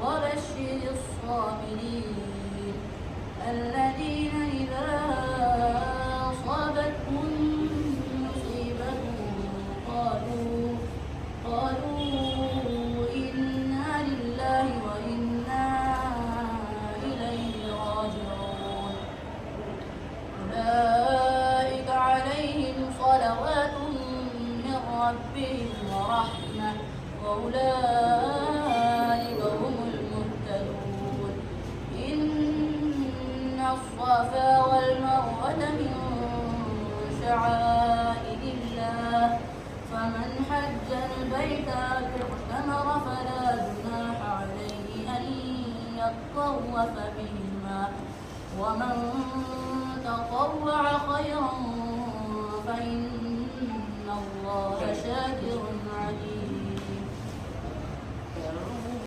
وبشر الصابرين الذين إذا أصابتهم مصيبة قالوا إنا لله وإنا إليه راجعون أولئك عليهم صلوات من ربهم ورحمة وأولئك هم المهتدون إن الصفا والمروة من شعائر الله فمن حج البيت أو اعتمر فلا جناح عليه أن يطوف بهما ومن تطوع خيرا فإن الله شاكر